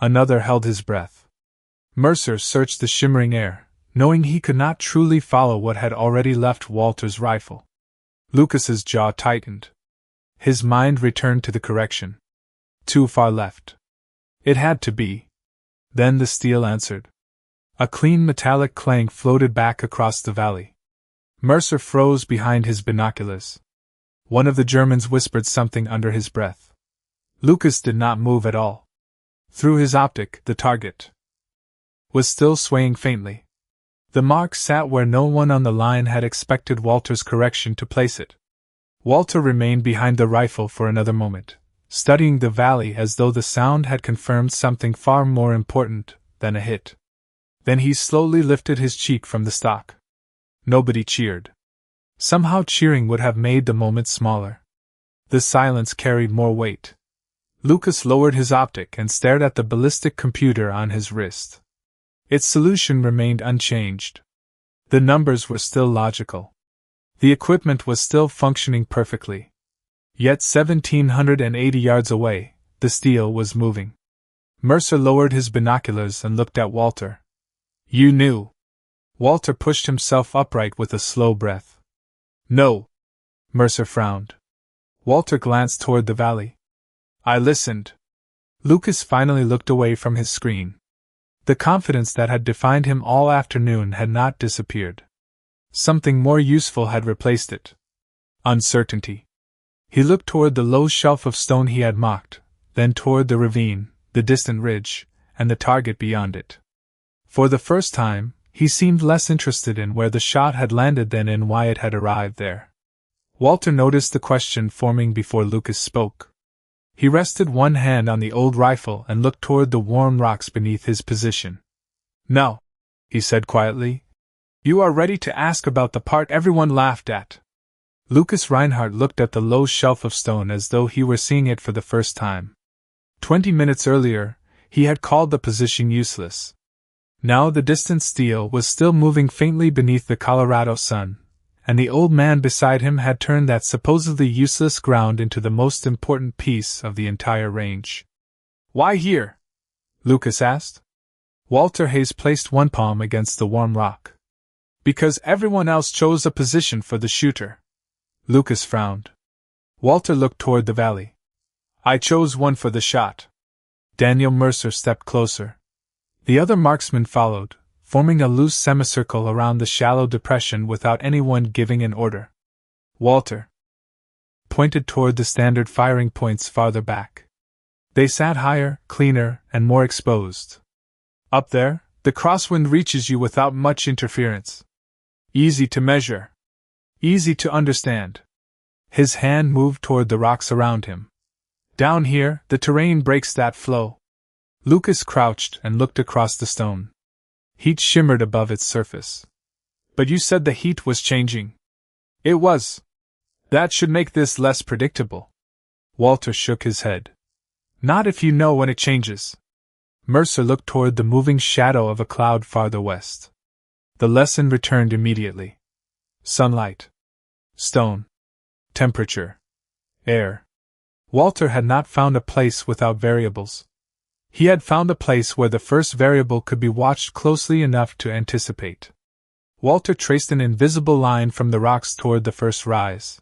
Another held his breath. Mercer searched the shimmering air, knowing he could not truly follow what had already left Walter's rifle. Lucas's jaw tightened. His mind returned to the correction. Too far left. It had to be. Then the steel answered. A clean metallic clang floated back across the valley. Mercer froze behind his binoculars. One of the Germans whispered something under his breath. Lucas did not move at all. Through his optic, the target was still swaying faintly. The mark sat where no one on the line had expected Walter's correction to place it. Walter remained behind the rifle for another moment, studying the valley as though the sound had confirmed something far more important than a hit. Then he slowly lifted his cheek from the stock. Nobody cheered. Somehow cheering would have made the moment smaller. The silence carried more weight. Lucas lowered his optic and stared at the ballistic computer on his wrist. Its solution remained unchanged. The numbers were still logical. The equipment was still functioning perfectly. Yet 1780 yards away, the steel was moving. Mercer lowered his binoculars and looked at Walter. "You knew." Walter pushed himself upright with a slow breath. No. Mercer frowned. Walter glanced toward the valley. I listened. Lucas finally looked away from his screen. The confidence that had defined him all afternoon had not disappeared. Something more useful had replaced it. Uncertainty. He looked toward the low shelf of stone he had marked, then toward the ravine, the distant ridge, and the target beyond it. For the first time, he seemed less interested in where the shot had landed than in why it had arrived there. Walter noticed the question forming before Lucas spoke. He rested one hand on the old rifle and looked toward the warm rocks beneath his position. "No," he said quietly. "You are ready to ask about the part everyone laughed at." Lucas Reinhardt looked at the low shelf of stone as though he were seeing it for the first time. 20 minutes earlier, he had called the position useless. Now the distant steel was still moving faintly beneath the Colorado sun, and the old man beside him had turned that supposedly useless ground into the most important piece of the entire range. "Why here?" Lucas asked. Walter Hayes placed one palm against the warm rock. "Because everyone else chose a position for the shooter." Lucas frowned. Walter looked toward the valley. "I chose one for the shot." Daniel Mercer stepped closer. The other marksmen followed, forming a loose semicircle around the shallow depression without anyone giving an order. Walter pointed toward the standard firing points farther back. They sat higher, cleaner, and more exposed. "Up there, the crosswind reaches you without much interference. Easy to measure. Easy to understand." His hand moved toward the rocks around him. "Down here, the terrain breaks that flow." Lucas crouched and looked across the stone. Heat shimmered above its surface. "But you said the heat was changing." "It was. That should make this less predictable." Walter shook his head. "Not if you know when it changes." Mercer looked toward the moving shadow of a cloud farther west. The lesson returned immediately. Sunlight. Stone. Temperature. Air. Walter had not found a place without variables. He had found a place where the first variable could be watched closely enough to anticipate. Walter traced an invisible line from the rocks toward the first rise.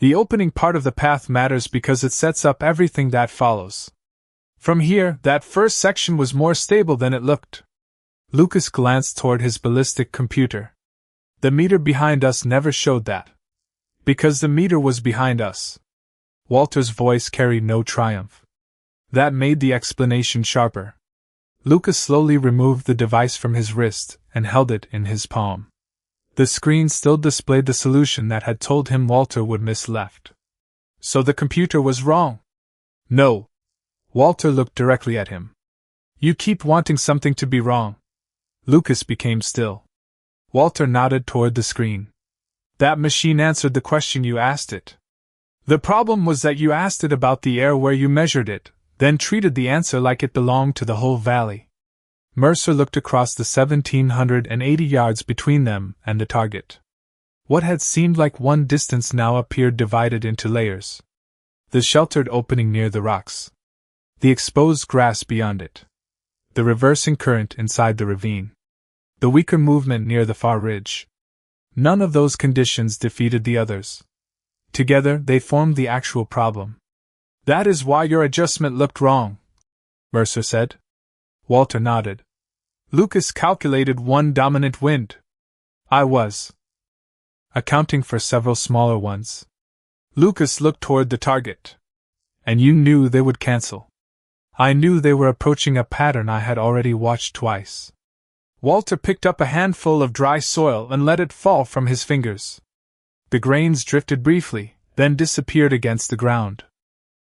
The opening part of the path matters because it sets up everything that follows. From here, that first section was more stable than it looked. Lucas glanced toward his ballistic computer. "The meter behind us never showed that." "Because the meter was behind us." Walter's voice carried no triumph. That made the explanation sharper. Lucas slowly removed the device from his wrist and held it in his palm. The screen still displayed the solution that had told him Walter would miss left. "So the computer was wrong?" "No." Walter looked directly at him. "You keep wanting something to be wrong." Lucas became still. Walter nodded toward the screen. "That machine answered the question you asked it. The problem was that you asked it about the air where you measured it, then treated the answer like it belonged to the whole valley." Mercer looked across the 1,780 yards between them and the target. What had seemed like one distance now appeared divided into layers. The sheltered opening near the rocks. The exposed grass beyond it. The reversing current inside the ravine. The weaker movement near the far ridge. None of those conditions defeated the others. Together, they formed the actual problem. "That is why your adjustment looked wrong," Mercer said. Walter nodded. "Lucas calculated one dominant wind. I was accounting for several smaller ones." Lucas looked toward the target. "And you knew they would cancel." "I knew they were approaching a pattern I had already watched twice." Walter picked up a handful of dry soil and let it fall from his fingers. The grains drifted briefly, then disappeared against the ground.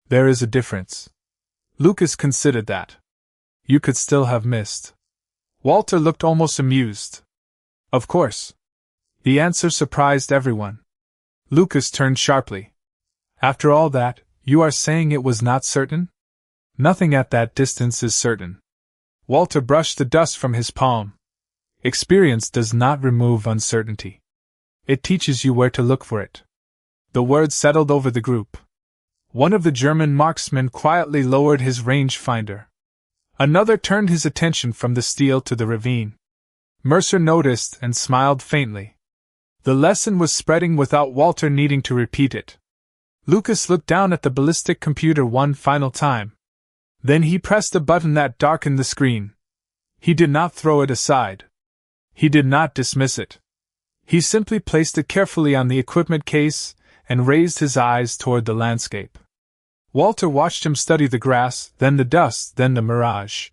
"There is a difference." Lucas considered that. "You could still have missed." Walter looked almost amused. "Of course." The answer surprised everyone. Lucas turned sharply. "After all that, you are saying it was not certain?" "Nothing at that distance is certain." Walter brushed the dust from his palm. "Experience does not remove uncertainty. It teaches you where to look for it." The word settled over the group. One of the German marksmen quietly lowered his range finder. Another turned his attention from the steel to the ravine. Mercer noticed and smiled faintly. The lesson was spreading without Walter needing to repeat it. Lucas looked down at the ballistic computer one final time. Then he pressed a button that darkened the screen. He did not throw it aside. He did not dismiss it. He simply placed it carefully on the equipment case and raised his eyes toward the landscape. Walter watched him study the grass, then the dust, then the mirage.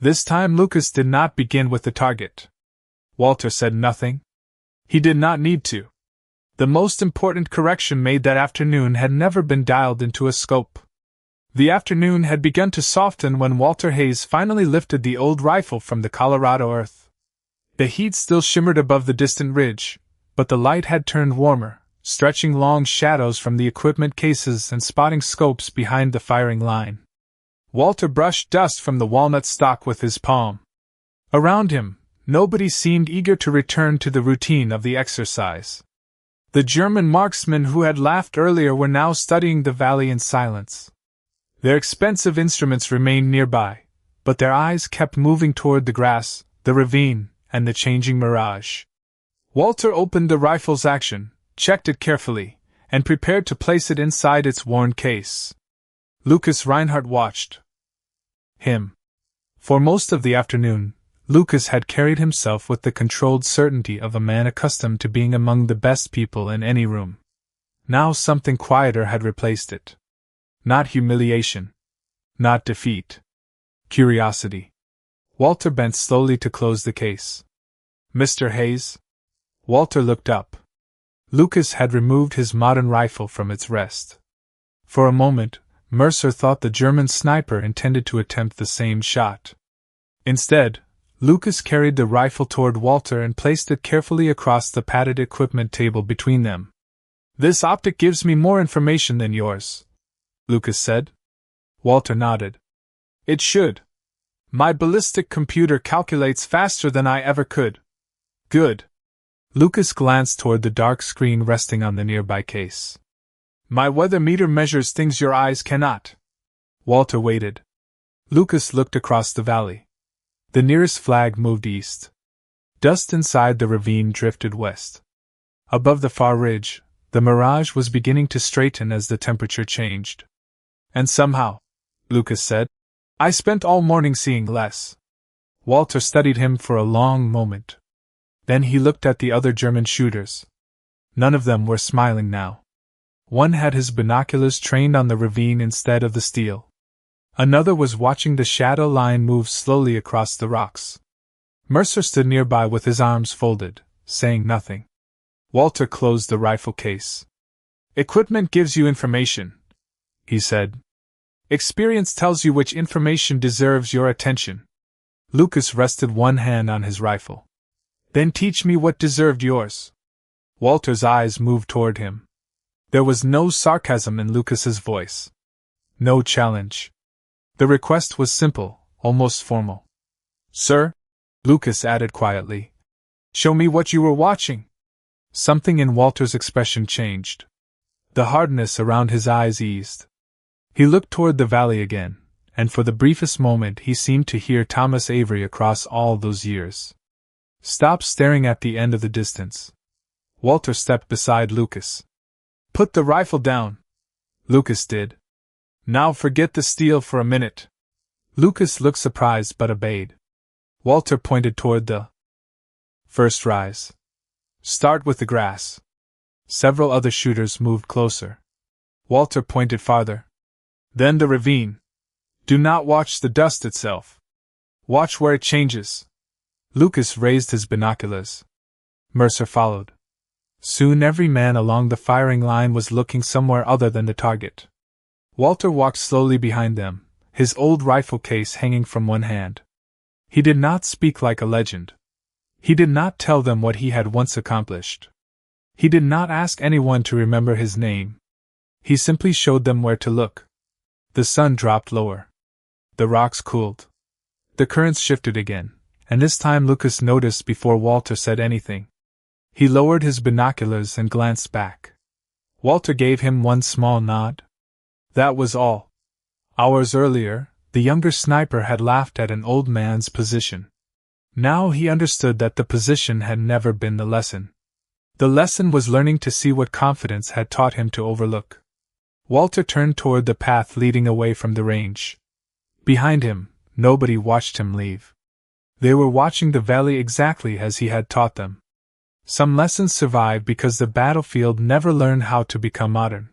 This time Lucas did not begin with the target. Walter said nothing. He did not need to. The most important correction made that afternoon had never been dialed into a scope. The afternoon had begun to soften when Walter Hayes finally lifted the old rifle from the Colorado earth. The heat still shimmered above the distant ridge, but the light had turned warmer, stretching long shadows from the equipment cases and spotting scopes behind the firing line. Walter brushed dust from the walnut stock with his palm. Around him, nobody seemed eager to return to the routine of the exercise. The German marksmen who had laughed earlier were now studying the valley in silence. Their expensive instruments remained nearby, but their eyes kept moving toward the grass, the ravine, and the changing mirage. Walter opened the rifle's action, checked it carefully, and prepared to place it inside its worn case. Lucas Reinhardt watched him. For most of the afternoon, Lucas had carried himself with the controlled certainty of a man accustomed to being among the best people in any room. Now something quieter had replaced it. Not humiliation. Not defeat. Curiosity. Walter bent slowly to close the case. Mr. Hayes? Walter looked up. Lucas had removed his modern rifle from its rest. For a moment, Mercer thought the German sniper intended to attempt the same shot. Instead, Lucas carried the rifle toward Walter and placed it carefully across the padded equipment table between them. This optic gives me more information than yours, Lucas said. Walter nodded. It should. My ballistic computer calculates faster than I ever could. Good. Lucas glanced toward the dark screen resting on the nearby case. My weather meter measures things your eyes cannot. Walter waited. Lucas looked across the valley. The nearest flag moved east. Dust inside the ravine drifted west. Above the far ridge, the mirage was beginning to straighten as the temperature changed. And somehow, Lucas said, I spent all morning seeing less. Walter studied him for a long moment. Then he looked at the other German shooters. None of them were smiling now. One had his binoculars trained on the ravine instead of the steel. Another was watching the shadow line move slowly across the rocks. Mercer stood nearby with his arms folded, saying nothing. Walter closed the rifle case. Equipment gives you information, he said. Experience tells you which information deserves your attention. Lucas rested one hand on his rifle. Then teach me what deserved yours. Walter's eyes moved toward him. There was no sarcasm in Lucas's voice. No challenge. The request was simple, almost formal. Sir, Lucas added quietly, show me what you were watching. Something in Walter's expression changed. The hardness around his eyes eased. He looked toward the valley again, and for the briefest moment he seemed to hear Thomas Avery across all those years. Stop staring at the end of the distance. Walter stepped beside Lucas. Put the rifle down. Lucas did. Now forget the steel for a minute. Lucas looked surprised but obeyed. Walter pointed toward the first rise. Start with the grass. Several other shooters moved closer. Walter pointed farther. Then the ravine. Do not watch the dust itself. Watch where it changes. Lucas raised his binoculars. Mercer followed. Soon every man along the firing line was looking somewhere other than the target. Walter walked slowly behind them, his old rifle case hanging from one hand. He did not speak like a legend. He did not tell them what he had once accomplished. He did not ask anyone to remember his name. He simply showed them where to look. The sun dropped lower. The rocks cooled. The currents shifted again, and this time Lucas noticed before Walter said anything. He lowered his binoculars and glanced back. Walter gave him one small nod. That was all. Hours earlier, the younger sniper had laughed at an old man's position. Now he understood that the position had never been the lesson. The lesson was learning to see what confidence had taught him to overlook. Walter turned toward the path leading away from the range. Behind him, nobody watched him leave. They were watching the valley exactly as he had taught them. Some lessons survive because the battlefield never learned how to become modern.